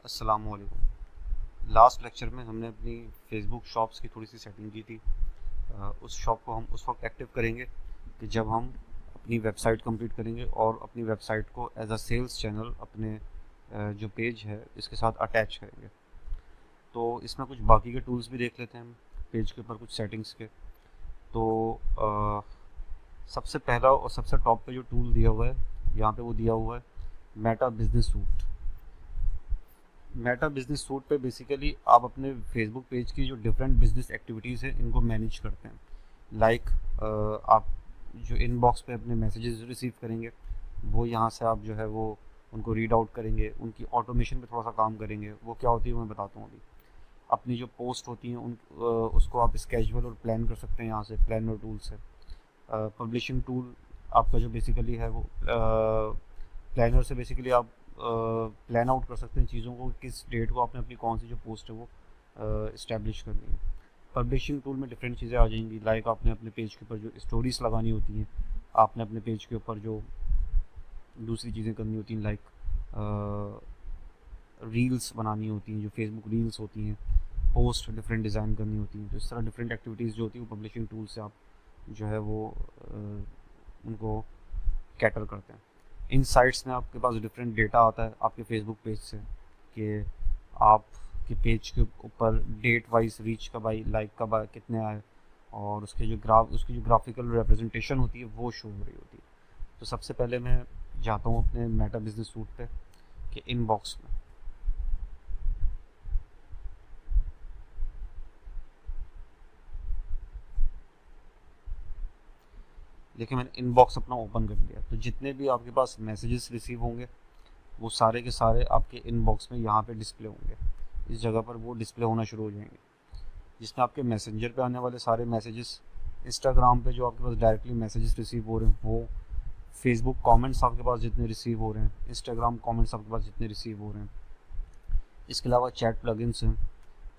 अस्सलाम वालेकुम। Last lecture में हमने अपनी फेसबुक शॉप्स की थोड़ी सी सेटिंग की थी। उस शॉप को हम उस वक्त एक्टिव करेंगे कि जब हम अपनी वेबसाइट कंप्लीट करेंगे और अपनी वेबसाइट को एज अ सेल्स चैनल अपने जो पेज है इसके साथ अटैच करेंगे। तो इसमें कुछ बाकी के टूल्स भी देख लेते हैं हम पेज के ऊपर कुछ सेटिंग्स के। तो सबसे पहला और सबसे टॉप पे जो टूल दिया हुआ है यहाँ पे वो दिया हुआ है Meta business suit. Meta business suit पे बेसिकली आप अपने फेसबुक पेज की जो डिफरेंट बिजनेस एक्टिविटीज़ हैं इनको मैनेज करते हैं। लाइक आप जो इनबॉक्स पे अपने मैसेजेस रिसीव करेंगे वो यहाँ से आप जो है वो उनको रीड आउट करेंगे, उनकी ऑटोमेशन पे थोड़ा सा काम करेंगे। वो क्या होती है वो मैं बताता हूँ अभी। अपनी जो पोस्ट होती हैं उसको आप स्केजुअल और प्लान कर सकते हैं यहाँ से प्लानर टूल से। पब्लिशिंग टूल आपका जो बेसिकली है वो प्लानर से बेसिकली आप प्लान आउट कर सकते हैं चीज़ों को, किस डेट को आपने अपनी कौन सी जो पोस्ट है वो इस्टेब्लिश करनी है। पब्लिशिंग टूल में डिफरेंट चीज़ें आ जाएंगी, लाइक आपने अपने पेज के ऊपर जो स्टोरीज लगानी होती हैं, आपने अपने पेज के ऊपर जो दूसरी चीज़ें करनी होती हैं, लाइक रील्स बनानी होती हैं, जो फेसबुक रील्स होती हैं, पोस्ट डिफरेंट डिज़ाइन करनी होती हैं। तो इस तरह डिफरेंट एक्टिविटीज़ जो होती हैं वो पब्लिशिंग टूल से आप जो है वो उनको कैटर करते हैं। इन साइट्स में आपके पास डिफरेंट डेटा आता है आपके फेसबुक पेज से कि आपके पेज के ऊपर डेट वाइज रीच कब आई, लाइक कब आए, कितने आए, और उसकी जो ग्राफिकल रिप्रेजेंटेशन होती है वो शो हो रही होती है। तो सबसे पहले मैं जाता हूँ अपने मेटा बिजनेस सूट पे कि इनबॉक्स में। देखिए मैंने इनबॉक्स अपना ओपन कर लिया, तो जितने भी आपके पास मैसेजेस रिसीव होंगे वो सारे के सारे आपके इनबॉक्स में यहाँ पे डिस्प्ले होंगे। इस जगह पर वो डिस्प्ले होना शुरू हो जाएंगे, जिसमें आपके मैसेंजर पे आने वाले सारे मैसेजेस, इंस्टाग्राम पे जो आपके पास डायरेक्टली मैसेजेस रिसीव हो रहे हैं वो, फेसबुक कमेंट्स आपके पास जितने रिसीव हो रहे हैं, इंस्टाग्राम कमेंट्स आपके पास जितने रिसीव हो रहे हैं। इसके अलावा चैट प्लगइन्स हैं।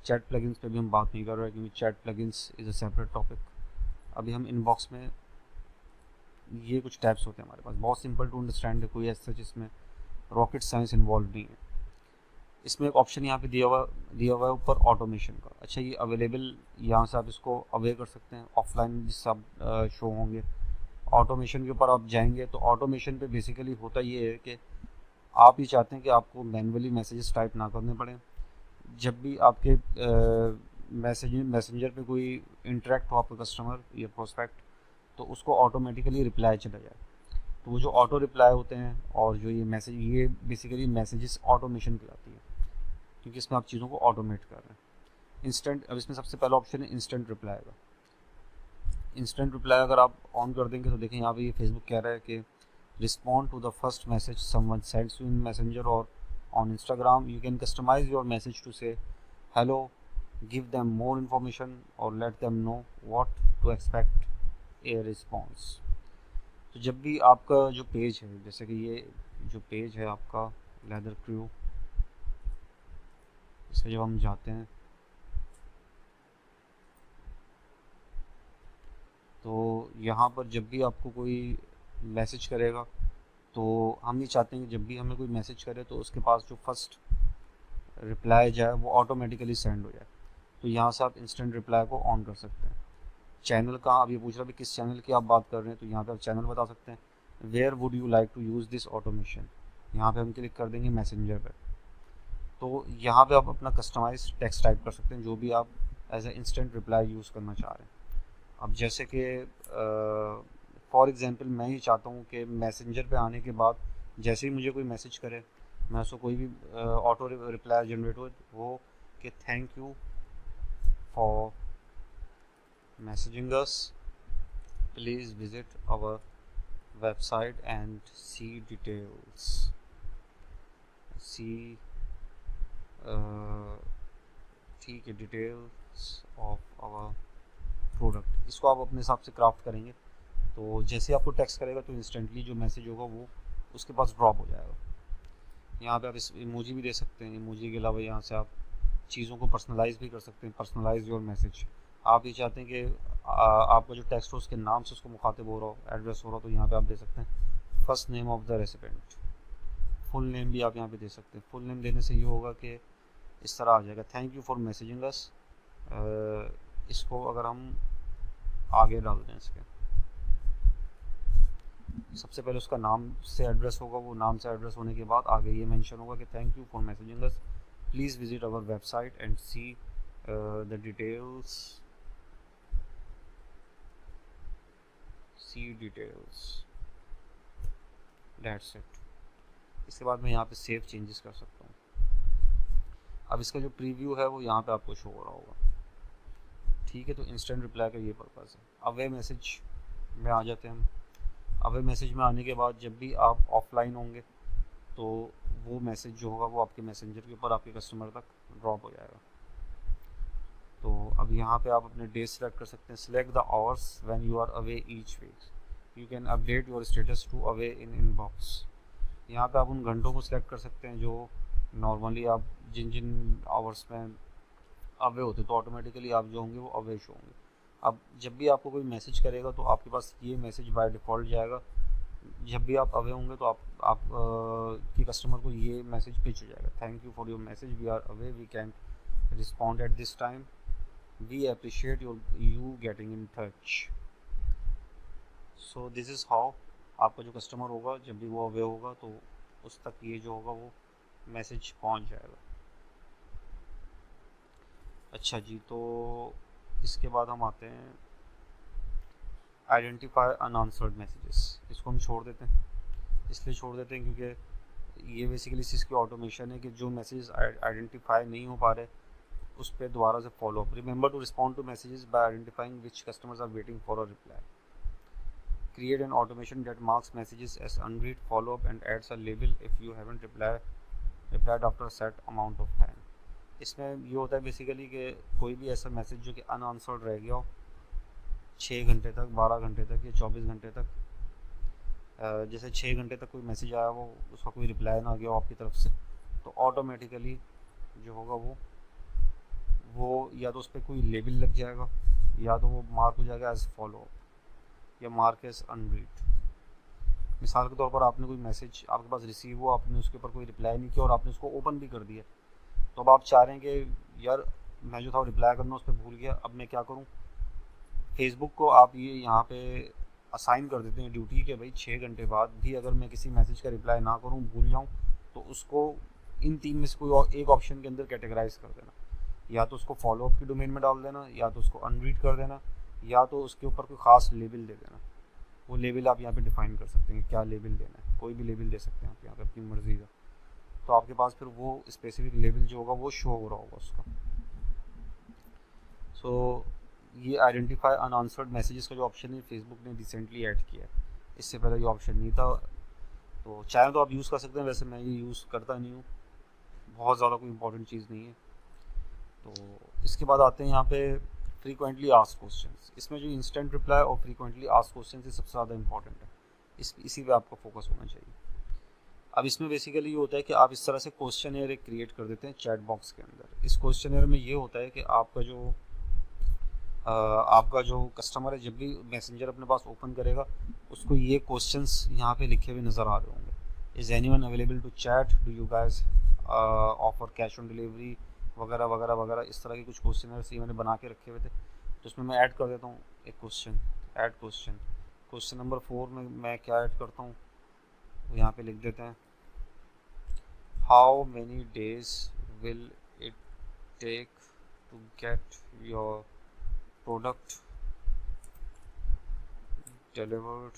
चैट प्लगइन्स पे भी हम बात नहीं कर रहे हैं क्योंकि chat plugins is a separate topic. अभी हम इनबॉक्स में, ये कुछ टैब्स होते हैं हमारे पास, बहुत सिंपल टू अंडरस्टैंड है, कोई ऐसा जिसमें रॉकेट साइंस इन्वॉल्व नहीं है। इसमें एक ऑप्शन यहाँ पे दिया हुआ है ऊपर ऑटोमेशन का। अच्छा, ये अवेलेबल, यहाँ से आप इसको अवेयर कर सकते हैं ऑफलाइन जिससे आप शो होंगे। ऑटोमेशन के ऊपर आप जाएंगे तो ऑटोमेशन पे बेसिकली होता ये है कि आप ये चाहते हैं कि आपको मैनुअली मैसेजेस टाइप ना करने पड़े। जब भी आपके मैसेंजर पे कोई इंटरेक्ट हो आपका कस्टमर या प्रोस्पेक्ट, तो उसको ऑटोमेटिकली रिप्लाई चला जाए। तो वो जो ऑटो रिप्लाई होते हैं और जो ये बेसिकली मैसेजेस ऑटोमेशन कहलाती है, क्योंकि इसमें आप चीज़ों को ऑटोमेट कर रहे हैं। इंस्टेंट, अब इसमें सबसे पहला ऑप्शन है इंस्टेंट रिप्लाई का। इंस्टेंट रिप्लाई अगर आप ऑन कर देंगे तो देखें यहाँ पे ये फेसबुक कह रहा है कि respond to the first message someone sends you in Messenger और on Instagram, you can customise your message to say hello, give them more information और let them know what to expect a response. तो जब भी आपका जो page है, जैसे कि ये जो पेज है आपका लेदर क्रू, इस पर जब हम जाते हैं तो यहाँ पर जब भी आपको कोई मैसेज करेगा, तो हम ये चाहते हैं कि जब भी हमें कोई मैसेज करे तो उसके पास जो फर्स्ट रिप्लाई जाए वो ऑटोमेटिकली सेंड हो जाए। तो यहाँ से आप इंस्टेंट रिप्लाई को ऑन कर सकते हैं। चैनल का, अब ये पूछ रहा है किस चैनल की आप बात कर रहे हैं, तो यहाँ पे आप चैनल बता सकते हैं। Where would you like to use this automation, यहाँ पे हम क्लिक कर देंगे मैसेंजर पे। तो यहाँ पे आप अपना कस्टमाइज टेक्स्ट टाइप कर सकते हैं जो भी आप as a instant reply use करना चाह रहे हैं। अब जैसे कि फॉर एग्जांपल मैं ही चाहता हूँ कि मैसेंजर पे आने के बाद जैसे ही मुझे कोई मैसेज करे, मैं उसको कोई भी ऑटो रिप्लाई जनरेट हो कि thank you for messaging us, please visit our website and see details, see ठीक है, डिटेल्स ऑफ आवर प्रोडक्ट। इसको आप अपने हिसाब से क्राफ्ट करेंगे तो जैसे आपको टेक्स्ट करेगा तो इंस्टेंटली जो मैसेज होगा वो उसके पास ड्रॉप हो जाएगा। यहाँ पे आप इस इमोजी भी दे सकते हैं। इमोजी के अलावा यहाँ से आप चीज़ों को पर्सनलाइज भी कर सकते हैं। पर्सनलाइज योर मैसेज, आप ये चाहते हैं कि आपका जो टेक्स्ट हो उसके नाम से उसको मुखातिब हो रहा हो, एड्रेस हो रहा हो, तो यहाँ पे आप दे सकते हैं first name of the recipient, full name भी आप यहाँ पे दे सकते हैं। फुल नेम देने से ये होगा कि इस तरह आ जाएगा, थैंक यू फॉर मैसेजिंग अस। इसको अगर हम आगे डाल दें, इसके सबसे पहले उसका नाम से एड्रेस होगा, वो नाम से एड्रेस होने के बाद आगे ये मेंशन होगा कि thank you for messaging us, please visit our website and see the details, that's it. इसके बाद मैं यहाँ पे सेव चेंजेस कर सकता हूँ। अब इसका जो प्रीव्यू है वो यहाँ पे आपको शो हो रहा होगा, ठीक है। तो इंस्टेंट रिप्लाई का ये पर्पज़ है। अवे मैसेज में आ जाते हैं हम। अवे मैसेज में आने के बाद जब भी आप ऑफलाइन होंगे तो वो मैसेज जो होगा वो आपके मैसेंजर के ऊपर आपके कस्टमर तक ड्रॉप हो जाएगा। तो अब यहाँ पे आप अपने डेज सेलेक्ट कर सकते हैं। Select the hours when you are away each week, you can update your status to away in inbox. यहाँ पे आप उन घंटों को सिलेक्ट कर सकते हैं जो नॉर्मली आप जिन जिन आवर्स में अवे होते, तो ऑटोमेटिकली आप जो होंगे वो अवे शो होंगे। अब जब भी आपको कोई मैसेज करेगा तो आपके पास ये मैसेज बाय डिफ़ॉल्ट जाएगा। जब भी आप अवे होंगे तो आप की कस्टमर को ये मैसेज पिच हो जाएगा, thank you for your message, we are away, we can respond at this time, we appreciate you getting in touch. So this is how आपका जो कस्टमर होगा जब भी वो अवे होगा तो उस तक ये जो होगा वो मैसेज पहुंच जाएगा। अच्छा जी, तो इसके बाद हम आते हैं आइडेंटिफाई अनआंसर्ड मैसेजेस। इसको हम छोड़ देते हैं, इसलिए छोड़ देते हैं क्योंकि ये बेसिकली इस चीज़ की ऑटोमेशन है कि जो मैसेज आइडेंटिफाई नहीं हो पा रहे उस पर दोबारा से follow up. Remember to respond to messages by identifying which customers are waiting for a reply. Create an automation that marks messages as unread, follow up and adds a label if you haven't replied after set amount of time. इसमें ये होता है basically कि कोई भी ऐसा message जो कि अनआंसर्ड रह गया हो 6 घंटे तक, 12 घंटे तक या 24 घंटे तक, जैसे 6 घंटे तक कोई मैसेज आया वो उसका कोई रिप्लाई ना गया हो आपकी तरफ से, तो ऑटोमेटिकली जो होगा वो या तो उस पर कोई लेबल लग जाएगा या तो वो मार्क हो जाएगा एज फॉलो अप या मार्क एज अनरीड। मिसाल के तौर पर आपने कोई मैसेज आपके पास रिसीव हुआ, आपने उसके ऊपर कोई रिप्लाई नहीं किया और आपने उसको ओपन भी कर दिया, तो अब आप चाह रहे हैं कि यार मैं जो था रिप्लाई करना उस पर भूल गया, अब मैं क्या करूँ। फेसबुक को आप ये यहाँ पे असाइन कर देते हैं ड्यूटी कि भाई 6 घंटे बाद भी अगर मैं किसी मैसेज का रिप्लाई ना करूँ, भूल जाऊँ, तो उसको इन 3 में से कोई एक ऑप्शन के अंदर कैटेगराइज कर देना। या तो उसको फॉलो अप की डोमेन में डाल देना, या तो उसको अनरीड कर देना, या तो उसके ऊपर कोई ख़ास लेबल दे देना। वो लेबल आप यहाँ पे डिफ़ाइन कर सकते हैं क्या लेबल देना है, कोई भी लेबल दे सकते हैं आप यहाँ पे अपनी मर्ज़ी का। तो आपके पास फिर वो स्पेसिफिक लेबल जो होगा वो शो हो रहा होगा उसका। सो ये आइडेंटिफाई अनआंसर्ड मैसेजेस का जो ऑप्शन है फेसबुक ने रिसेंटली ऐड किया है, इससे पहले ये ऑप्शन नहीं था। तो चाहे तो आप यूज़ कर सकते हैं, वैसे मैं ये यूज़ करता नहीं हूँ, बहुत ज़्यादा कोई इंपॉर्टेंट चीज़ नहीं है। तो इसके बाद आते हैं यहाँ पे फ्रीक्वेंटली आस्क्ड क्वेश्चंस। इसमें जो इंस्टेंट रिप्लाई और फ्रीक्वेंटली आस्क्ड क्वेश्चंस ये सबसे ज़्यादा इंपॉर्टेंट है, इसी पे आपका फोकस होना चाहिए। अब इसमें बेसिकली ये होता है कि आप इस तरह से क्वेश्चन एक क्रिएट कर देते हैं चैट बॉक्स के अंदर। इस क्वेश्चन में ये होता है कि आपका जो कस्टमर है जब भी मैसेंजर अपने पास ओपन करेगा उसको ये क्वेश्चंस यहाँ पे लिखे हुए नज़र आ रहे होंगे। Is anyone available to chat, do you guys offer cash on delivery, वगैरह वगैरह वगैरह, इस तरह के कुछ क्वेश्चन ये मैंने बना के रखे हुए थे। तो इसमें मैं ऐड कर देता हूँ एक question, add question. Question number 4 में मैं क्या ऐड करता हूँ, यहाँ पे लिख देते हैं how many days will it take to get your product delivered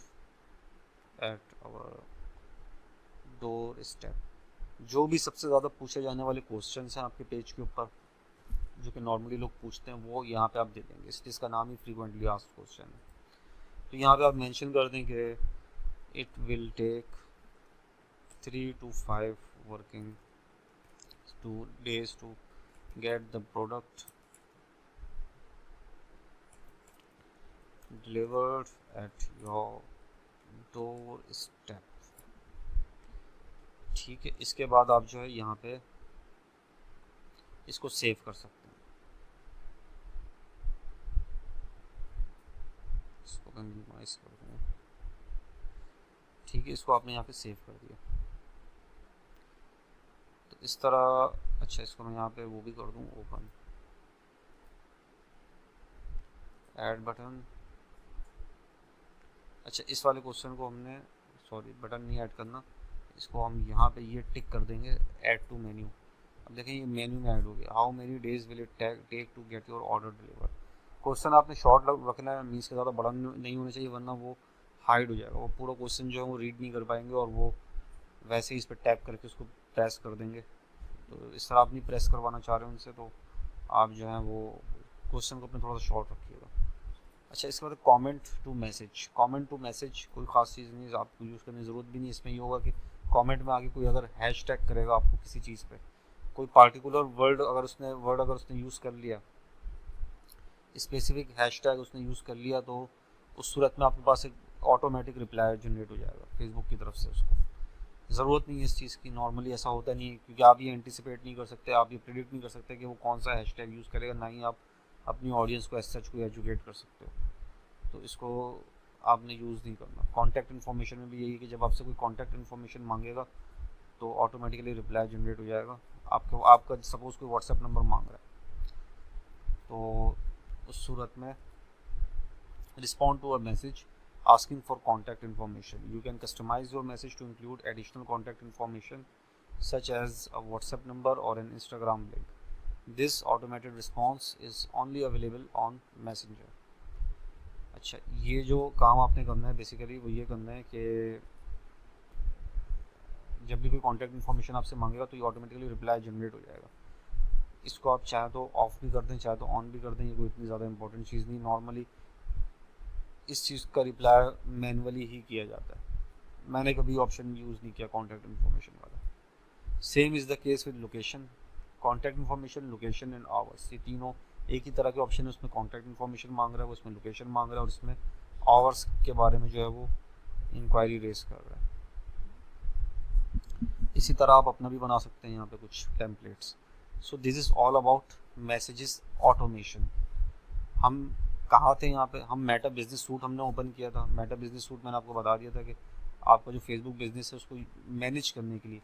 at our doorstep. जो भी सबसे ज़्यादा पूछे जाने वाले क्वेश्चंस हैं आपके पेज के ऊपर जो कि नॉर्मली लोग पूछते हैं वो यहाँ पे आप दे देंगे। इसका नाम ही फ्रीक्वेंटली आस्क्ड क्वेश्चन है। तो यहाँ पे आप मेंशन कर दें कि it will take 3 to 5 working days to get the product delivered at your doorstep। ठीक है, इसके बाद आप जो है यहाँ पे इसको सेव कर सकते हैं। इसको मिनिमाइज कर दें, ठीक है, इसको आपने यहाँ पे सेव कर दिया। तो इस तरह। अच्छा, इसको मैं यहाँ पे वो भी कर दूँ ओपन, ऐड बटन। अच्छा, इस वाले क्वेश्चन को हमने, सॉरी बटन नहीं ऐड करना, इसको हम यहाँ पे ये टिक कर देंगे, ऐड टू मेन्यू। अब देखें ये मेन्यू में ऐड हो गया। How many days will it take to get your order deliver. Question आपने शॉर्ट रखना है, मीन्स के ज़्यादा बड़ा नहीं होना चाहिए, वरना वो हाइड हो जाएगा, वो पूरा क्वेश्चन जो है वो रीड नहीं कर पाएंगे और वो वैसे ही इस पर टैप करके उसको प्रेस कर देंगे। तो इस तरह आप नहीं प्रेस करवाना चाह रहे हो उनसे, तो आप जो है वो क्वेश्चन को अपने थोड़ा सा शॉर्ट रखिएगा। अच्छा, इसके बाद comment to message. Comment to message कोई ख़ास चीज़ नहीं है, आपको यूज़ करने की ज़रूरत भी नहीं। इसमें ये होगा कि कमेंट में आगे कोई अगर हैशटैग करेगा आपको किसी चीज़ पे, कोई पार्टिकुलर वर्ड अगर उसने यूज़ कर लिया, स्पेसिफिक हैशटैग उसने यूज़ कर लिया, तो उस सूरत में आपके पास एक ऑटोमेटिक रिप्लाई जनरेट हो जाएगा फेसबुक की तरफ से। उसको ज़रूरत नहीं है इस चीज़ की, नॉर्मली ऐसा होता नहीं है, क्योंकि आप ये एंटिसिपेट नहीं कर सकते, आप ये प्रिडिक्ट नहीं कर सकते कि वो कौन सा हैशटैग यूज़ करेगा, ना ही आप अपनी ऑडियंस को एज सच को एजुकेट कर सकते हो। तो इसको आपने यूज़ नहीं करना। कॉन्टैक्ट इन्फॉर्मेशन में भी यही है कि जब आपसे कोई कॉन्टैक्ट इन्फॉर्मेशन मांगेगा तो ऑटोमेटिकली रिप्लाई जनरेट हो जाएगा। आपका सपोज़ कोई व्हाट्सएप नंबर मांग रहा है, तो उस सूरत में respond to a message asking for contact information. You can customize your message to include additional contact information such as a WhatsApp number or an Instagram link. This automated response is only available on Messenger. अच्छा, ये जो काम आपने करना है basically वो ये करना है कि जब भी कोई कॉन्टैक्ट इन्फॉर्मेशन आपसे मांगेगा तो ये ऑटोमेटिकली रिप्लाई जनरेट हो जाएगा। इसको आप चाहे तो ऑफ भी कर दें, चाहे तो ऑन भी कर दें, ये कोई इतनी ज़्यादा इंपॉर्टेंट चीज़ नहीं। नॉर्मली इस चीज़ का रिप्लाई मैनुअली ही किया जाता है, मैंने कभी ऑप्शन यूज़ नहीं किया कॉन्टैक्ट इन्फॉर्मेशन वाला। Same is the case with location. Contact information, location and hours, ये तीनों एक ही तरह के ऑप्शन है। उसमें कॉन्टैक्ट इन्फॉर्मेशन मांग रहा है, वो इसमें लोकेशन मांग रहा है, और इसमें आवर्स के बारे में जो है वो इंक्वायरी रेस कर रहा है। इसी तरह आप अपना भी बना सकते हैं यहाँ पे कुछ templates. So this is all about messages automation. हम कहाँ थे यहाँ पे, हम मेटा बिजनेस सूट हमने ओपन किया था। मेटा बिजनेस सूट मैंने आपको बता दिया था कि आपका जो फेसबुक बिजनेस है उसको मैनेज करने के लिए,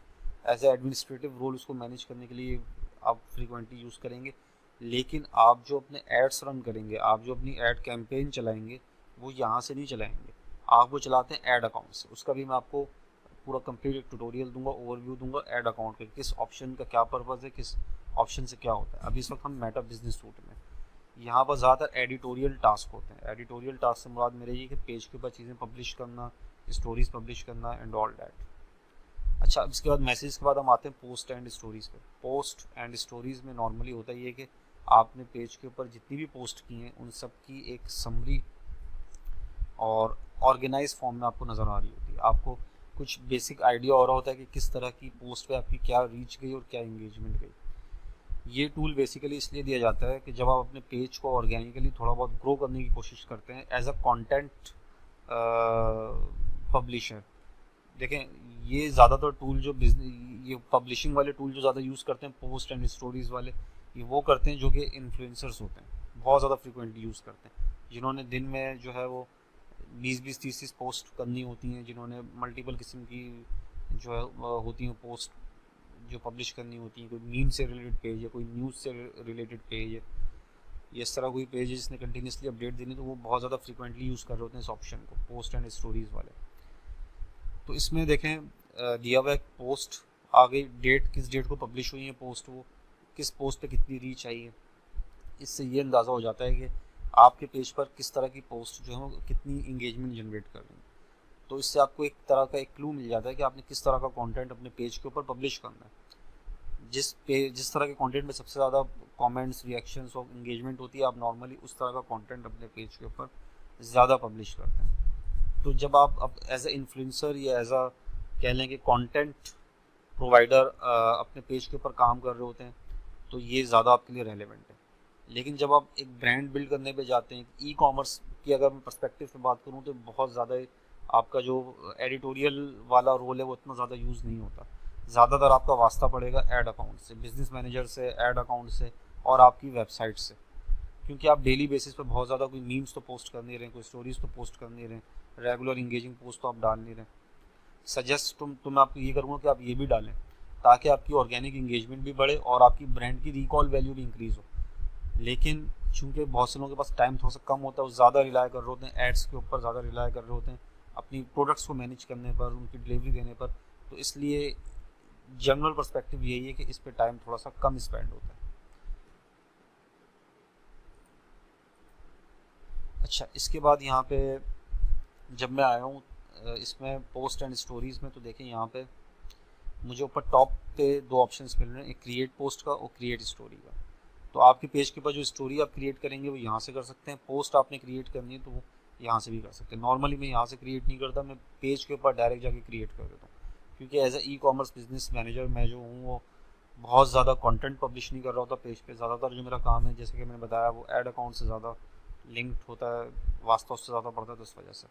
एज ए एडमिनिस्ट्रेटिव रोल उसको मैनेज करने के लिए आप फ्रीक्वेंटली यूज़ करेंगे। लेकिन आप जो अपने एड्स रन करेंगे, आप जो अपनी एड कैंपेन चलाएंगे, वो यहाँ से नहीं चलाएंगे, आप वो चलाते हैं एड अकाउंट से। उसका भी मैं आपको पूरा कंप्लीट एक ट्यूटोरियल दूंगा, ओवरव्यू दूंगा एड अकाउंट का, किस ऑप्शन का क्या पर्पज़ है, किस ऑप्शन से क्या होता है। अभी इस वक्त हम मेटा बिजनेस सूट में, यहाँ पर ज़्यादातर एडिटोरियल टास्क होते हैं। एडिटोरियल टास्क से मुराद मेरे ये कि पेज के ऊपर चीज़ें पब्लिश करना, स्टोरीज पब्लिश करना एंड ऑल डैट। अच्छा, अब इसके बाद मैसेज के बाद हम आते हैं पोस्ट एंड स्टोरीज़ पे। पोस्ट एंड स्टोरीज़ में नॉर्मली होता ये कि आपने पेज के ऊपर जितनी भी पोस्ट की हैं उन सब की एक समरी और ऑर्गेनाइज फॉर्म में आपको नज़र आ रही होती है। आपको कुछ बेसिक आइडिया हो रहा होता है कि किस तरह की पोस्ट पे आपकी क्या रीच गई और क्या इंगेजमेंट गई। ये टूल बेसिकली इसलिए दिया जाता है कि जब आप अपने पेज को ऑर्गेनिकली थोड़ा बहुत ग्रो करने की कोशिश करते हैं एज अ कंटेंट पब्लिशर। देखें, ये ज़्यादातर टूल जो बिजनेस, ये पब्लिशिंग वाले टूल जो ज़्यादा यूज़ करते हैं पोस्ट एंड स्टोरीज़ वाले, ये वो करते हैं जो कि इन्फ्लुएंसर्स होते हैं, बहुत ज़्यादा फ्रिक्वेंटली यूज़ करते हैं, जिन्होंने दिन में जो है वो 20-20, 30-30 पोस्ट करनी होती हैं, जिन्होंने मल्टीपल किस्म की जो है होती हैं पोस्ट जो पब्लिश करनी होती है। कोई मीम से रिलेटेड पेज है, कोई न्यूज़ से रिलेटेड पेज है, ये इस तरह कोई पेज है जिसने कंटिन्यूसली अपडेट देनी, तो वो बहुत ज़्यादा फ्रिक्वेंटली यूज़ कर रहे होते हैं इस ऑप्शन को, पोस्ट एंड स्टोरीज़ वाले। तो इसमें देखें दिया हुआ है पोस्ट आ गई, डेट किस डेट को पब्लिश हुई है पोस्ट, वो किस पोस्ट पे कितनी रीच आई है। इससे ये अंदाज़ा हो जाता है कि आपके पेज पर किस तरह की पोस्ट जो है वो कितनी इंगेजमेंट जनरेट कर रही है। तो इससे आपको एक तरह का एक क्लू मिल जाता है कि आपने किस तरह का कंटेंट अपने पेज के ऊपर पब्लिश करना है। जिस तरह के कंटेंट में सबसे ज़्यादा कमेंट्स, रिएक्शंस और इंगेजमेंट होती है, आप नॉर्मली उस तरह का कंटेंट अपने पेज के ऊपर ज़्यादा पब्लिश करते हैं। तो जब आप अब एज ए इन्फ्लुएंसर या एज अ कह लें कि कंटेंट प्रोवाइडर अपने पेज के ऊपर काम कर रहे होते हैं, तो ये ज़्यादा आपके लिए रेलेवेंट है। लेकिन जब आप एक ब्रांड बिल्ड करने पे जाते हैं, ई कॉमर्स की अगर मैं पर्सपेक्टिव से बात करूँ, तो बहुत ज़्यादा आपका जो एडिटोरियल वाला रोल है वो इतना ज़्यादा यूज़ नहीं होता। ज़्यादातर आपका वास्ता पड़ेगा ऐड अकाउंट से, बिजनेस मैनेजर से, ऐड अकाउंट से और आपकी वेबसाइट से, क्योंकि आप डेली बेसिस पे बहुत ज़्यादा कोई मीम्स तो पोस्ट कर नहीं रहे, कोई स्टोरीज तो पोस्ट कर नहीं रहे, रेगुलर इंगेजिंग पोस्ट तो आप डाल नहीं रहे। सजेस्ट मैं आपको ये करूँगा कि आप ये भी डालें। ताकि आपकी ऑर्गेनिक इंगेजमेंट भी बढ़े और आपकी ब्रांड की रिकॉल वैल्यू भी इंक्रीज़ हो। लेकिन चूंकि बहुत से लोगों के पास टाइम थोड़ा सा कम होता है, वो ज़्यादा रिलाय कर रहे होते हैं एड्स के ऊपर, ज़्यादा रिलाय कर रहे होते हैं अपनी प्रोडक्ट्स को मैनेज करने पर, उनकी डिलीवरी देने पर। तो इसलिए जनरल पर्सपेक्टिव यही है कि इस पे टाइम थोड़ा सा कम स्पेंड होता है। अच्छा, इसके बाद यहाँ पे जब मैं आया हूँ इसमें पोस्ट एंड स्टोरीज़ में, तो देखें यहाँ पे मुझे ऊपर टॉप पे दो ऑप्शंस मिल रहे हैं, एक क्रिएट पोस्ट का और क्रिएट स्टोरी का। तो आपके पेज के ऊपर जो स्टोरी आप क्रिएट करेंगे वो यहाँ से कर सकते हैं, पोस्ट आपने क्रिएट करनी है तो वो यहाँ से भी कर सकते हैं। नॉर्मली मैं यहाँ से क्रिएट नहीं करता, मैं पेज के ऊपर डायरेक्ट जाके क्रिएट कर देता हूँ, क्योंकि as e commerce business manager मैं जो हूँ वो बहुत ज़्यादा कंटेंट पब्लिश नहीं कर रहा होता पेज पे। ज़्यादातर जो मेरा काम है, जैसे कि मैंने बताया, वो ऐड अकाउंट से ज़्यादा लिंक्ड होता है, वास्तव से ज़्यादा पड़ता है, तो इस वजह से।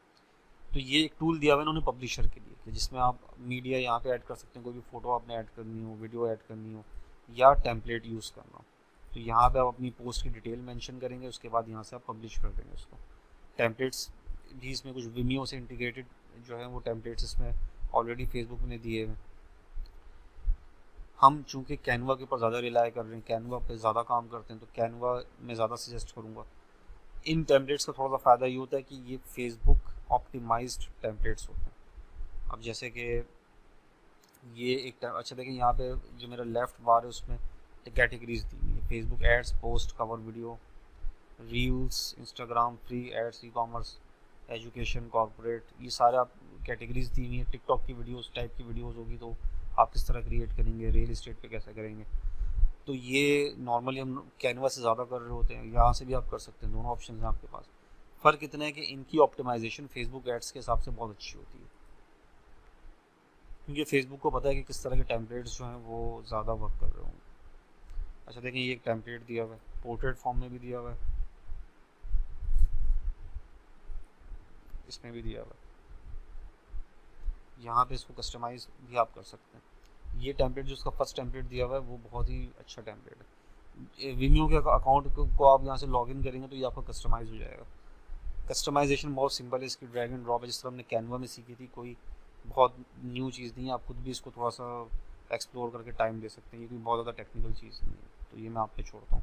तो ये एक टूल दिया हुआ है इन्होंने पब्लिशर के लिए कि जिसमें आप मीडिया यहाँ पे ऐड कर सकते हैं, कोई भी फ़ोटो आपने ऐड करनी हो, वीडियो ऐड करनी हो या टेम्पलेट यूज़ करना हो। तो यहाँ पे आप अपनी पोस्ट की डिटेल मेंशन करेंगे, उसके बाद यहाँ से आप पब्लिश कर देंगे उसको। टेम्पलेट्स भी इसमें कुछ विमियो से इंटीग्रेटेड जो है वो टेम्पलेट्स इसमें ऑलरेडी फेसबुक ने दिए हैं। हम चूँकि कैनवा के ऊपर ज़्यादा रिलाय कर रहे हैं, कैनवा पे ज़्यादा काम करते हैं, तो कैनवा में ज़्यादा सजेस्ट करूँगा। इन टेम्पलेट्स का थोड़ा सा फ़ायदा ये होता है कि ये फेसबुक ऑप्टिमाइज्ड टेम्पलेट्स होते हैं। अब जैसे कि ये एक अच्छा देखें, यहाँ पे जो मेरा लेफ्ट बार है उसमें कैटेगरीज दी हुई है, Facebook ads, post, cover video, reels, Instagram, free ads, e commerce, education, corporate, ये सारे आप कैटेगरीज दी हुई हैं। टिकटॉक की वीडियोस टाइप की वीडियोस होगी तो आप किस तरह क्रिएट करेंगे, रियल इस्टेट पे कैसे करेंगे। तो ये नॉर्मली हम कैनवा से ज़्यादा कर रहे होते हैं, यहाँ से भी आप कर सकते हैं, दोनों ऑप्शन हैं आपके पास। फ़र्क इतना है कि इनकी ऑप्टिमाइजेशन फेसबुक एड्स के हिसाब से बहुत अच्छी होती है, क्योंकि फेसबुक को पता है कि किस तरह के टेम्पलेट्स जो हैं वो ज़्यादा वर्क कर रहे होंगे। अच्छा देखें, ये एक टेम्पलेट दिया हुआ है, पोर्ट्रेट फॉर्म में भी दिया हुआ है, इसमें भी दिया हुआ है। यहाँ पे इसको कस्टमाइज़ भी आप कर सकते हैं। ये टेम्पलेट जो उसका फर्स्ट टेम्पलेट दिया हुआ है वो बहुत ही अच्छा टेम्पलेट है। विमियो के अकाउंट को आप यहाँ से लॉगिन करेंगे तो ये आपका कस्टमाइज़ हो जाएगा। कस्टमाइजेशन बहुत सिंपल है, इसकी ड्रैग एंड ड्रॉप है, जिस तरह हमने कैनवा में सीखी थी, कोई बहुत न्यू चीज़ नहीं है। आप खुद भी इसको थोड़ा सा एक्सप्लोर करके टाइम दे सकते हैं, ये कोई बहुत ज़्यादा टेक्निकल चीज़ नहीं है, तो ये मैं आप पे छोड़ता हूँ।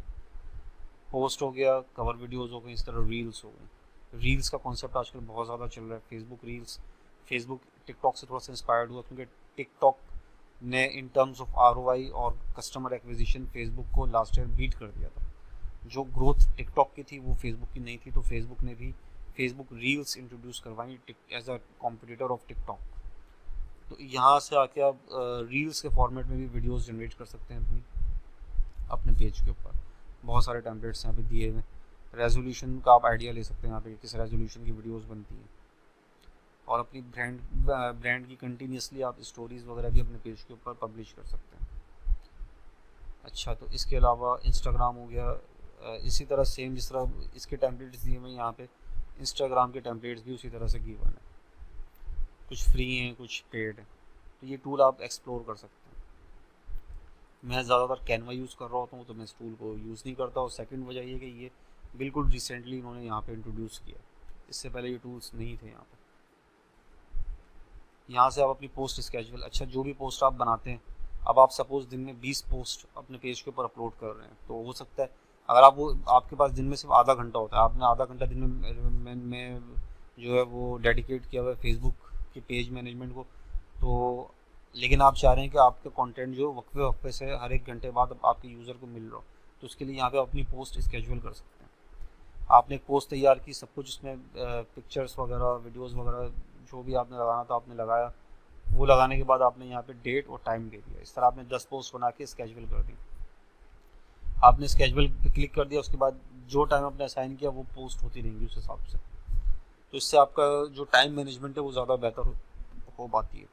पोस्ट हो गया, कवर वीडियोज़ हो गई, इस तरह रील्स हो गई। रील्स का कॉन्सेप्ट आजकल बहुत ज़्यादा चल रहा है, फेसबुक रील्स। फेसबुक टिकटॉक से थोड़ा सा इंस्पायर्ड हुआ, क्योंकि टिकटॉक ने इन टर्म्स ऑफ ROI और कस्टमर एक्विजिशन फेसबुक को लास्ट ईयर बीट कर दिया था। जो ग्रोथ टिकटॉक की थी वो फेसबुक की नहीं थी, तो फेसबुक ने भी फेसबुक रील्स इंट्रोड्यूस करवाई as a competitor of TikTok. तो यहाँ से आके आप रील्स के फॉर्मेट में भी वीडियोस जनरेट कर सकते हैं अपने पेज के ऊपर। बहुत सारे टेम्पलेट्स यहाँ पे दिए हुए हैं। रेजोल्यूशन का आप आइडिया ले सकते हैं यहाँ पे, किस रेजोल्यूशन की वीडियोस बनती हैं, और अपनी ब्रांड की कंटिन्यूसली आप स्टोरीज़ वगैरह भी अपने पेज के ऊपर पब्लिश कर सकते हैं। अच्छा, तो इसके अलावा इंस्टाग्राम हो गया, इसी तरह सेम जिस तरह इसके टेम्पलेट्स दिए हुए यहाँ पे, इंस्टाग्राम के टेम्पलेट्स भी उसी तरह से गिवन है, कुछ फ्री हैं कुछ पेड हैं। तो ये टूल आप एक्सप्लोर कर सकते हैं। मैं ज़्यादातर कैनवा यूज़ कर रहा होता हूँ, तो मैं इस टूल को यूज़ नहीं करता। और सेकंड वजह ये कि ये बिल्कुल रिसेंटली इन्होंने यहाँ पे इंट्रोड्यूस किया, इससे पहले ये टूल्स नहीं थे यहाँ पे। यहाँ से आप अपनी पोस्ट स्केड्यूल, अच्छा जो भी पोस्ट आप बनाते हैं, अब आप सपोज़ दिन में 20 पोस्ट अपने पेज के ऊपर अपलोड कर रहे हैं, तो हो सकता है अगर आप वो आपके पास दिन में सिर्फ आधा घंटा होता है, आपने आधा घंटा दिन में जो है वो डेडिकेट किया हुआ है फेसबुक के पेज मैनेजमेंट को, तो लेकिन आप चाह रहे हैं कि आपका कंटेंट जो वक्फे वक्फे से हर एक घंटे बाद आपके यूज़र को मिल रहा हो, तो उसके लिए यहाँ पे अपनी पोस्ट स्केड्यूल कर सकते हैं। आपने एक पोस्ट तैयार की, सब कुछ उसमें पिक्चर्स वगैरह, वीडियोस वगैरह जो भी आपने लगाना था आपने लगाया, वो लगाने के बाद आपने यहाँ पे डेट और टाइम दे दिया। इस तरह आपने 10 पोस्ट बना के स्केड्यूल कर दी। आपने स्केड्यूल पे क्लिक कर दिया, उसके बाद जो टाइम आपने असाइन किया वो पोस्ट होती रहेंगी उस हिसाब से। तो इससे आपका जो टाइम मैनेजमेंट है वो ज़्यादा बेहतर हो पाती है।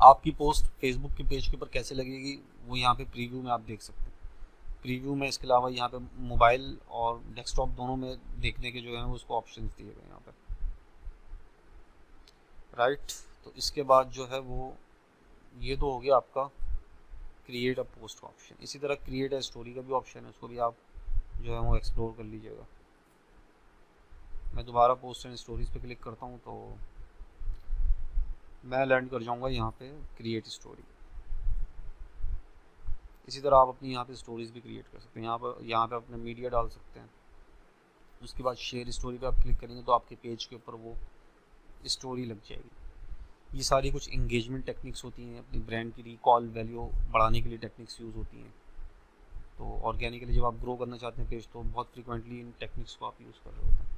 आपकी पोस्ट फेसबुक के पेज के ऊपर कैसे लगेगी वो यहाँ पे प्रीव्यू में आप देख सकते हैं। प्रीव्यू में इसके अलावा यहाँ पे मोबाइल और डेस्कटॉप दोनों में देखने के जो है उसको ऑप्शन दिए हुए हैं यहाँ पे, राइट। तो इसके बाद जो है वो ये तो हो गया आपका क्रिएट अ पोस्ट का ऑप्शन। इसी तरह क्रिएट अ स्टोरी का भी ऑप्शन है, उसको भी आप जो है वो एक्सप्लोर कर लीजिएगा। मैं दोबारा पोस्ट एंड स्टोरीज पे क्लिक करता हूँ तो मैं लैंड कर जाऊँगा यहाँ पे क्रिएट स्टोरी। इसी तरह आप अपनी यहाँ पे स्टोरीज भी क्रिएट कर सकते हैं। यहाँ पे अपने मीडिया डाल सकते हैं। उसके बाद शेयर स्टोरी पे आप क्लिक करेंगे तो आपके पेज के ऊपर वो स्टोरी लग जाएगी। ये सारी कुछ इंगेजमेंट टेक्निक्स होती हैं, अपनी ब्रांड की रिकॉल वैल्यू बढ़ाने के लिए टेक्निक्स यूज़ होती हैं। तो ऑर्गेनिकली जब आप ग्रो करना चाहते हैं पेज, तो बहुत फ्रिक्वेंटली इन टेक्निक्स को आप यूज़ कर रहे होते हैं।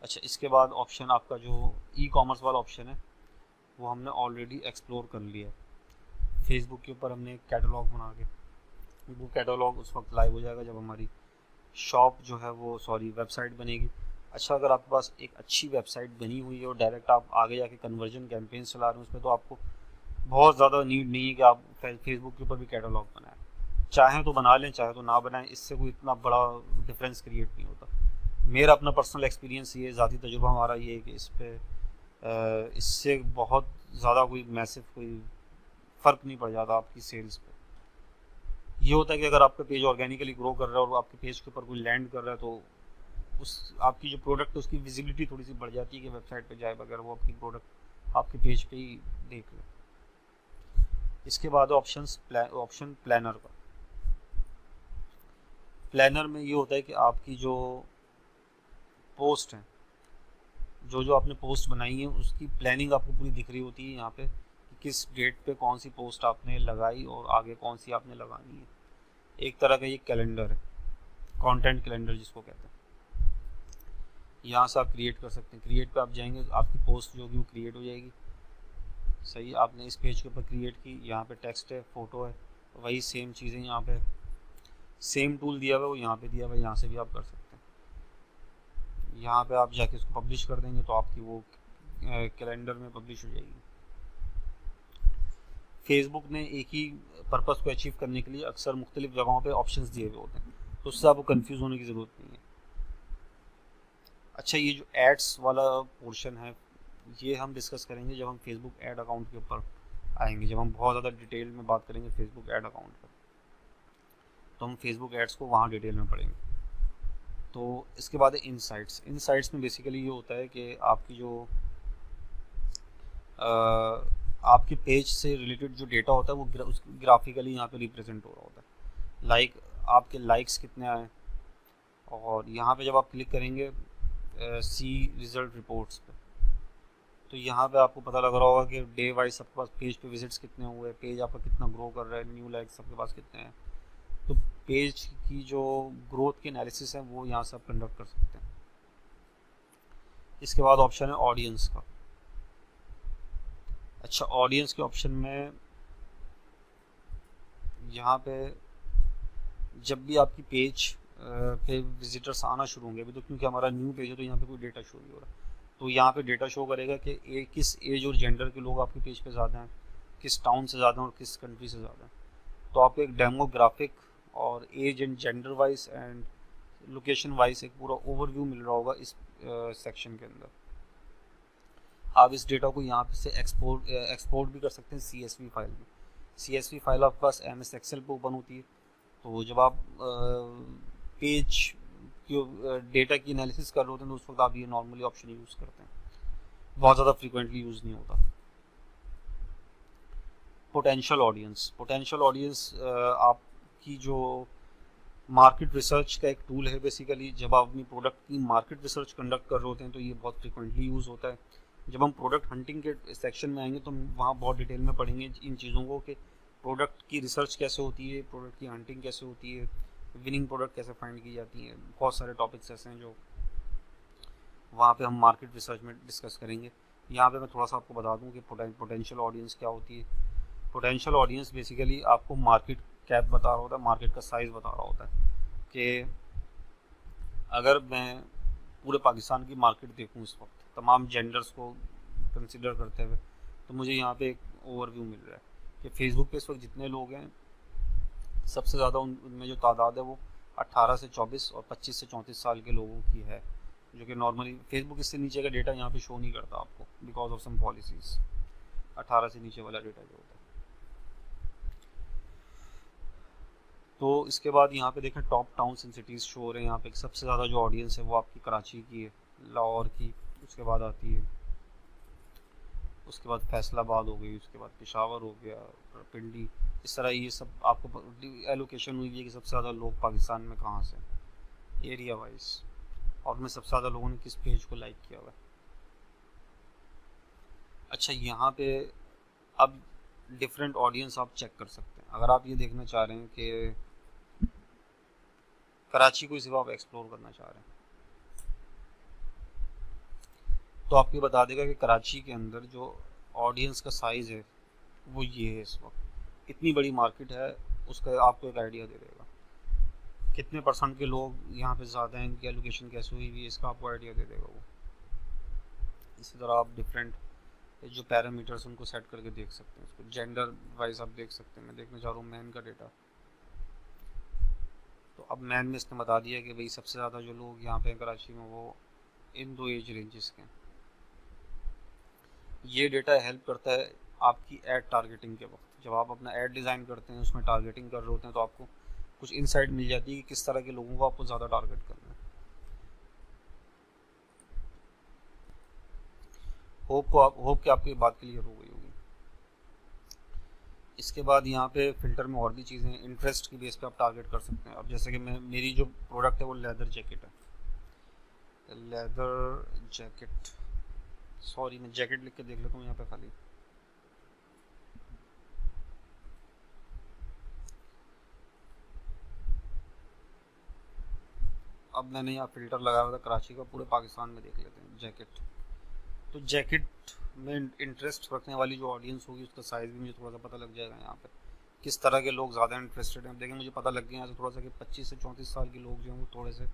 अच्छा, इसके बाद ऑप्शन आपका जो ई कॉमर्स वाला ऑप्शन है वो हमने ऑलरेडी एक्सप्लोर कर लिया है। फेसबुक के ऊपर हमने एक कैटलॉग बना के, वो कैटलॉग उस वक्त लाइव हो जाएगा जब हमारी शॉप जो है वो वेबसाइट बनेगी। अच्छा, अगर आपके पास एक अच्छी वेबसाइट बनी हुई है और डायरेक्ट आप आगे जाके कन्वर्जन कैंपेन चला रहे हैं उसमें, तो आपको बहुत ज़्यादा नीड नहीं है कि आप फेसबुक के ऊपर भी कैटलॉग बनाएं। चाहें तो बना लें, चाहे तो ना बनाएं, इससे कोई इतना बड़ा डिफरेंस क्रिएट नहीं होता। मेरा अपना पर्सनल एक्सपीरियंस ये, ज़ाती तजुर्बा हमारा ये है कि इससे बहुत ज़्यादा कोई मैसिव कोई फ़र्क नहीं पड़ जाता आपकी सेल्स पे। ये होता है कि अगर आपका पेज ऑर्गेनिकली ग्रो कर रहा है और आपके पेज के ऊपर कोई लैंड कर रहा है, तो उस आपकी जो प्रोडक्ट है उसकी विजिबिलिटी थोड़ी सी बढ़ जाती है कि वेबसाइट पे जाए बगैर वो आपकी प्रोडक्ट आपके पेज पे ही देख ले। इसके बाद ऑप्शन प्लानर का। प्लानर में ये होता है कि आपकी जो पोस्ट है, जो आपने पोस्ट बनाई है उसकी प्लानिंग आपको पूरी दिख रही होती है यहाँ पे, कि किस डेट पे कौन सी पोस्ट आपने लगाई और आगे कौन सी आपने लगानी है। एक तरह का ये कैलेंडर है, कंटेंट कैलेंडर जिसको कहते हैं। यहाँ से आप क्रिएट कर सकते हैं। क्रिएट पे आप जाएंगे तो आपकी पोस्ट जो होगी वो क्रिएट हो जाएगी। सही, आपने इस पेज के ऊपर क्रिएट की, यहाँ पे टेक्स्ट है, फोटो है, वही सेम चीज़ें यहाँ पे, सेम टूल दिया हुआ है वो यहाँ पे दिया हुआ है, यहाँ से भी आप कर सकते हैं। यहाँ पे आप जाके इसको पब्लिश कर देंगे तो आपकी वो कैलेंडर में पब्लिश हो जाएगी। फेसबुक ने एक ही पर्पज़ को अचीव करने के लिए अक्सर मुख्तलिफ जगहों पे ऑप्शंस दिए हुए होते हैं, तो उससे आपको कंफ्यूज होने की ज़रूरत नहीं है। अच्छा, ये जो एड्स वाला पोर्शन है ये हम डिस्कस करेंगे जब हम फेसबुक ऐड अकाउंट के ऊपर आएंगे, जब हम बहुत ज़्यादा डिटेल में बात करेंगे फेसबुक ऐड अकाउंट पर, तो हम फेसबुक एड्स को वहाँ डिटेल में पढ़ेंगे। तो इसके बाद इनसाइट्स। इनसाइट्स में बेसिकली ये होता है कि आपकी जो आपके पेज से रिलेटेड जो डेटा होता है वो ग्राफिकली यहाँ पे रिप्रेजेंट हो रहा होता है। लाइक आपके लाइक्स कितने आए, और यहाँ पे जब आप क्लिक करेंगे सी रिजल्ट रिपोर्ट्स पे, तो यहाँ पे आपको पता लग रहा होगा कि डे वाइज आपके पास पेज पे विजिट्स कितने हुए, पेज आपका कितना ग्रो कर रहा है, न्यू लाइक्स आपके पास कितने हैं। तो पेज की जो ग्रोथ की एनालिसिस है वो यहाँ से आप कंडक्ट कर सकते हैं। इसके बाद ऑप्शन है ऑडियंस का। अच्छा, ऑडियंस के ऑप्शन में यहाँ पे जब भी आपकी पेज पे विजिटर्स आना शुरू होंगे, अभी तो क्योंकि हमारा न्यू पेज है तो यहाँ पे कोई डेटा शो नहीं हो रहा, तो यहाँ पे डेटा शो करेगा कि किस एज और जेंडर के लोग आपके पेज पे ज़्यादा हैं, किस टाउन से ज़्यादा हैं और किस कंट्री से ज़्यादा हैं। तो आपको एक डेमोग्राफिक और age and gender wise and location wise एक पूरा ओवरव्यू मिल रहा होगा इस सेक्शन के अंदर। आप इस डेटा को यहाँ से एक्सपोर्ट भी कर सकते हैं CSV फाइल में। CSV फाइल आपके पास MS एक्सेल पे ओपन होती है, तो जब आप पेज की डेटा की एनालिसिस कर रहे होते हैं तो उस वक्त आप ये नॉर्मली ऑप्शन यूज़ करते हैं, बहुत ज़्यादा फ्रीक्वेंटली यूज़ नहीं होता। पोटेंशियल ऑडियंस आपकी जो मार्केट रिसर्च का एक टूल है। बेसिकली जब आप अपनी प्रोडक्ट की मार्केट रिसर्च कंडक्ट कर रहे होते हैं तो ये बहुत फ्रीक्वेंटली यूज़ होता है। जब हम प्रोडक्ट हंटिंग के सेक्शन में आएंगे तो हम वहाँ बहुत डिटेल में पढ़ेंगे इन चीज़ों को कि प्रोडक्ट की रिसर्च कैसे होती है, प्रोडक्ट की हंटिंग कैसे होती है, विनिंग प्रोडक्ट कैसे फाइंड की जाती है। बहुत सारे टॉपिक्स ऐसे हैं जो वहाँ पे हम मार्केट रिसर्च में डिस्कस करेंगे। यहाँ पे मैं थोड़ा सा आपको बता दूँ कि पोटेंशियल ऑडियंस क्या होती है। पोटेंशियल ऑडियंस बेसिकली आपको मार्केट कैप बता रहा होता है, मार्केट का साइज़ बता रहा होता है कि अगर मैं पूरे पाकिस्तान की मार्केट देखूँ इस वक्त तमाम जेंडर्स को कंसिडर करते हुए, तो मुझे यहाँ पे एक ओवरव्यू मिल रहा है कि फेसबुक पे इस वक्त जितने लोग हैं सबसे ज़्यादा उनमें जो तादाद है वो 18 से 24 और 25 से 34 साल के लोगों की है, जो कि नॉर्मली फेसबुक इससे नीचे का डेटा यहाँ पे शो नहीं करता आपको बिकॉज ऑफ सम पॉलिसीज़। 18 से नीचे वाला डेटा जो होता है। तो इसके बाद यहाँ पे देखें top towns and cities show हो रहे हैं। यहाँ पे सबसे ज़्यादा जो ऑडियंस है वो आपकी कराची की है, लाहौर की, उसके बाद आती है, उसके बाद फैसलाबाद हो गई, उसके बाद पेशावर हो गया, पिंडी, इस तरह ये सब आपको एलोकेशन हुई है कि सबसे ज़्यादा लोग पाकिस्तान में कहाँ से, एरिया वाइज, और में सबसे ज़्यादा लोगों ने किस पेज को लाइक किया हुआ है। अच्छा, यहाँ पे अब डिफरेंट ऑडियंस आप चेक कर सकते हैं। अगर आप ये देखना चाह रहे हैं कि कराची को सिर्फ आप एक्सप्लोर करना चाह रहे हैं, तो आपको बता देगा कि कराची के अंदर जो ऑडियंस का साइज़ है वो ये है। इस वक्त इतनी बड़ी मार्केट है, उसका आपको एक आइडिया दे देगा। कितने परसेंट के लोग यहाँ पे ज़्यादा हैं, इनकी एलोकेशन कैसे हुई हुई है, इसका आपको आइडिया दे देगा वो। इसी तरह आप डिफरेंट जो पैरामीटर्स उनको सेट करके देख सकते हैं। उसको जेंडर वाइज आप देख सकते हैं। मैं देखना चाह रहा हूँ मैन का डेटा, तो अब मैन में इसने बता दिया कि भाई सबसे ज़्यादा जो लोग यहाँ पे हैं कराची में वो इन 2 एज रेंजेस के हैं। ये डेटा हेल्प करता है आपकी ऐड टारगेटिंग के वक्त। जब आप अपना ऐड डिज़ाइन करते हैं, उसमें टारगेटिंग कर रहे होते हैं, तो आपको कुछ इनसाइट मिल जाती है कि किस तरह के लोगों को आपको ज़्यादा टारगेट करना है। होप कि आपको ये बात क्लियर हो गई होगी। इसके बाद यहाँ पे फ़िल्टर में और भी चीज़ें हैं। इंटरेस्ट की बेस पे आप टारगेट कर सकते हैं। अब जैसे कि मेरी जो प्रोडक्ट है वो लेदर जैकेट है, लेदर जैकेट, सॉरी मैं जैकेट लिख के देख लेता हूँ यहाँ पे खाली। अब मैंने यहाँ फ़िल्टर लगाया हुआ था कराची का, पूरे पाकिस्तान में देख लेते हैं जैकेट। तो जैकेट में इंटरेस्ट रखने वाली जो ऑडियंस होगी उसका साइज़ भी मुझे थोड़ा सा पता लग जाएगा। यहाँ पे किस तरह के लोग ज़्यादा इंटरेस्टेड हैं। देखें, मुझे पता लग गया यहाँ से थोड़ा सा कि 25 से 34 साल के लोग जो हैं वो थोड़े से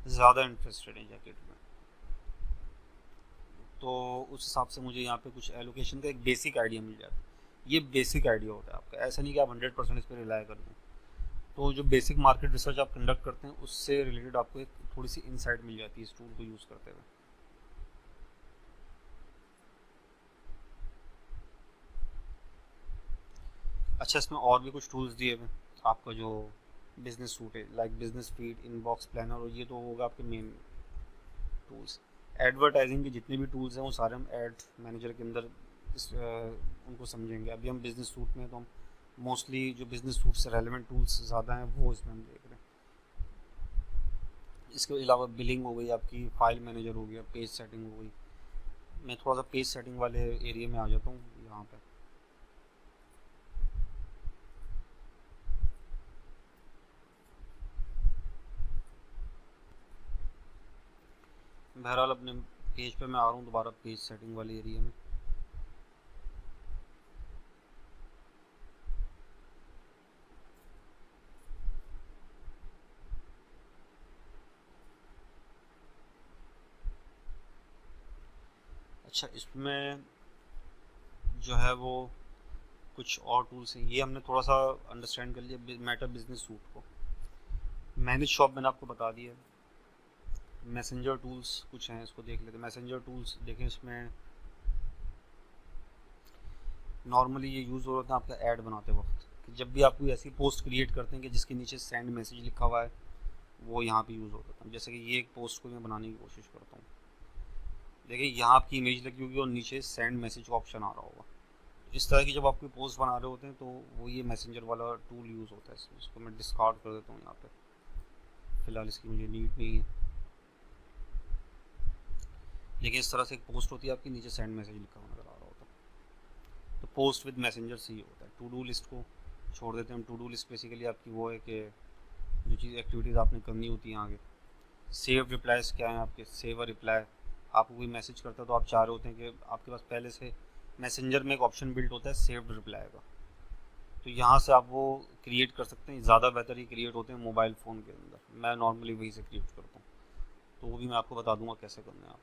ज़्यादा इंटरेस्टेड हैं जैकेट में। तो उस हिसाब से मुझे यहाँ पे कुछ एलोकेशन का एक बेसिक आइडिया मिल जाता है। ये बेसिक आइडिया होता है आपका, ऐसा नहीं कि आप 100% इस पर रिलाई कर दें। तो जो बेसिक मार्केट रिसर्च आप कंडक्ट करते हैं उससे रिलेटेड आपको एक थोड़ी सी इंसाइट मिल जाती है इस टूल को यूज़ करते हुए। अच्छा, इसमें और भी कुछ टूल्स दिए हुए हैं। आपका जो बिजनेस सूट है, like business feed, inbox planner, और ये तो होगा आपके मेन टूल्स। एडवर्टाइजिंग के जितने भी टूल्स हैं वो सारे हम एड मैनेजर के अंदर उनको समझेंगे। अभी हम बिजनेस सूट में तो हम मोस्टली जो बिजनेस सूट से रेलेवेंट टूल्स ज़्यादा हैं वो इसमें हम देख रहे हैं। इसके अलावा बिलिंग हो गई, आपकी फाइल मैनेजर हो गया, पेज सेटिंग हो गई। मैं थोड़ा सा पेज सेटिंग वाले एरिया में आ जाता हूँ यहाँ पे। बहरहाल अपने पेज पे मैं आ रहा हूँ दोबारा, पेज सेटिंग वाले एरिया में। अच्छा, इसमें जो है वो कुछ और टूल्स हैं। ये हमने थोड़ा सा अंडरस्टैंड कर लिया मेटा बिजनेस सूट को। मैनेज शॉप मैंने आपको बता दिया। मैसेंजर टूल्स कुछ हैं, इसको देख लेते हैं। मैसेंजर टूल्स देखें, इसमें नॉर्मली ये यूज़ हो रहा था आपका ऐड बनाते वक्त, कि जब भी आप कोई ऐसी पोस्ट क्रिएट करते हैं कि जिसके नीचे सेंड मैसेज लिखा हुआ है, वो यहाँ पे यूज़ होता था। जैसे कि ये एक पोस्ट को मैं बनाने की कोशिश करता हूँ। देखिए, यहाँ आपकी इमेज लगी होगी और नीचे सेंड मैसेज का ऑप्शन आ रहा होगा। इस तरह की जब आप कोई पोस्ट बना रहे होते हैं तो वो ये मैसेंजर वाला टूल यूज़ होता है इसमें। इसको मैं डिस्कार्ड कर देता हूँ यहाँ पे, फ़िलहाल इसकी मुझे नीड नहीं है। लेकिन इस तरह से एक पोस्ट होती है आपकी, नीचे सेंड मैसेज लिखा हुआ नज़र आ रहा होता है। तो पोस्ट विद मैसेंजर से ही होता है। टू डू लिस्ट को छोड़ देते हैं हम। टू डू लिस्ट बेसिकली आपकी वो है कि जो चीज़ एक्टिविटीज़ आपने करनी होती हैं आगे। सेव रिप्लाइज क्या है आपके, सेव अ रिप्लाई। आपको कोई मैसेज करता है तो आप चाह रहे होते हैं कि आपके पास पहले से मैसेंजर में एक ऑप्शन बिल्ट होता है सेव्ड रिप्लाई का, तो यहाँ से आप वो क्रिएट कर सकते हैं। ज़्यादा बेहतर ही क्रिएट होते हैं मोबाइल फ़ोन के अंदर। मैं नॉर्मली वही से क्रिएट करता हूँ, तो वो भी मैं आपको बता दूंगा कैसे करना है आप।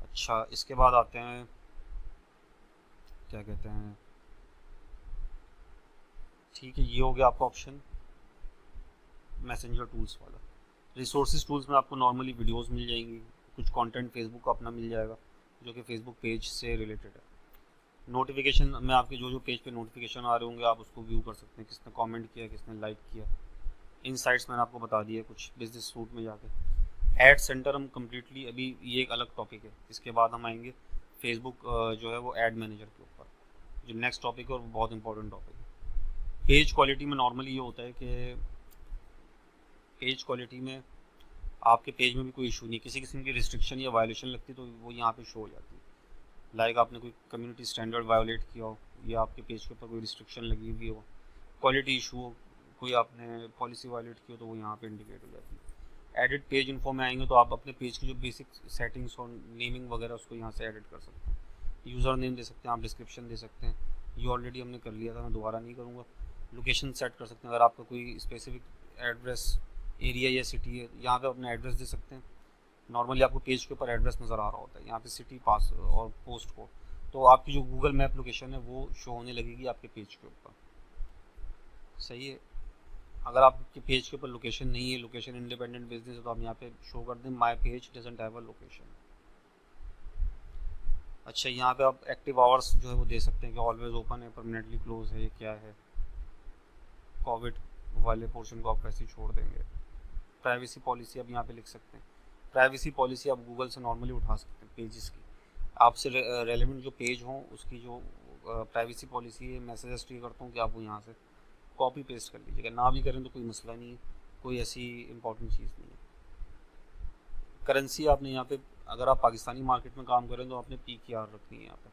अच्छा, इसके बाद आते हैं, क्या कहते हैं, ठीक है, ये हो गया आपका ऑप्शन मैसेंजर टूल्स वाला। रिसोर्सेज टूल्स में आपको नॉर्मली वीडियोस मिल जाएंगी, कुछ कंटेंट फेसबुक का अपना मिल जाएगा जो कि फेसबुक पेज से रिलेटेड है। नोटिफिकेशन में आपके जो जो पेज पे नोटिफिकेशन आ रहे होंगे आप उसको व्यू कर सकते हैं, किसने कमेंट किया, किसने लाइक किया। इनसाइट्स मैंने आपको बता दिया कुछ बिजनेस सूट में जाके। एड सेंटर हम कम्प्लीटली, अभी ये एक अलग टॉपिक है, इसके बाद हम आएंगे फेसबुक जो है वो एड मैनेजर के ऊपर, जो नेक्स्ट टॉपिक है और बहुत इंपॉर्टेंट टॉपिक है। पेज क्वालिटी में नॉर्मली ये होता है कि पेज क्वालिटी में आपके पेज में भी कोई इशू नहीं, किसी किस्म की रिस्ट्रिक्शन या वायलेशन लगती तो वो यहाँ पे शो हो जाती है। लाइक आपने कोई कम्युनिटी स्टैंडर्ड वायोलेट किया हो, या आपके पेज के ऊपर कोई रिस्ट्रिक्शन लगी हुई हो, क्वालिटी इशू हो, कोई आपने पॉलिसी वायोलेट की हो, तो वो यहाँ पे इंडिकेट हो जाती है। एडिट पेज इन्फो में आएंगे तो आप अपने पेज की जो बेसिक सेटिंग्स और नेमिंग वगैरह उसको यहाँ से एडिट कर सकते हैं। यूज़र नेम दे सकते हैं, आप डिस्क्रिप्शन दे सकते हैं, ये ऑलरेडी हमने कर लिया था, मैं दोबारा नहीं करूँगा। लोकेशन सेट कर सकते हैं, अगर आपका कोई स्पेसिफिक एड्रेस एरिया या सिटी है, यहाँ पे अपना एड्रेस दे सकते हैं। नॉर्मली आपको पेज के ऊपर एड्रेस नज़र आ रहा होता है, यहाँ पे सिटी, पास और पोस्ट कोड, तो आपकी जो गूगल मैप लोकेशन है वो शो होने लगेगी आपके पेज के ऊपर। सही है। अगर आपके पेज के ऊपर लोकेशन नहीं है, लोकेशन इंडिपेंडेंट बिजनेस है, तो आप यहाँ पे शो कर दें my page doesn't have a location. अच्छा, यहाँ पे आप एक्टिव आवर्स जो है वो दे सकते हैं कि ऑलवेज ओपन है, परमानेंटली क्लोज है, ये क्या है। कोविड वाले पोर्शन को आप वैसे ही छोड़ देंगे। प्राइवेसी पॉलिसी आप यहाँ पे लिख सकते हैं। प्राइवेसी पॉलिसी आप गूगल से नॉर्मली उठा सकते हैं पेजेस की, आपसे रेलेवेंट जो पेज हों उसकी जो प्राइवेसी पॉलिसी है, मैं सजेस्ट ये करता हूँ कि आप वो यहाँ से कॉपी पेस्ट कर लीजिएगा। ना भी करें तो कोई मसला नहीं है, कोई ऐसी इंपॉर्टेंट चीज़ नहीं है। करेंसी आपने यहाँ पे, अगर आप पाकिस्तानी मार्केट में काम करें तो आपने PKR रखनी है यहाँ पे,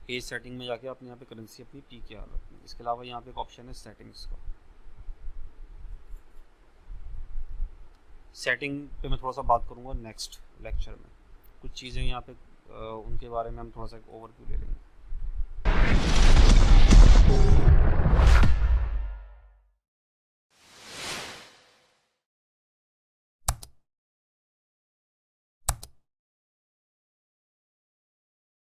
पेज सेटिंग में जाके आपने यहाँ पे करेंसी अपनी PKR रखनी है। इसके अलावा यहाँ पे एक ऑप्शन है सेटिंग्स का। सेटिंग पे मैं थोड़ा सा बात करूँगा नेक्स्ट लेक्चर में, कुछ चीज़ें यहाँ पे उनके बारे में हम थोड़ा सा ओवरव्यू ले लेंगे।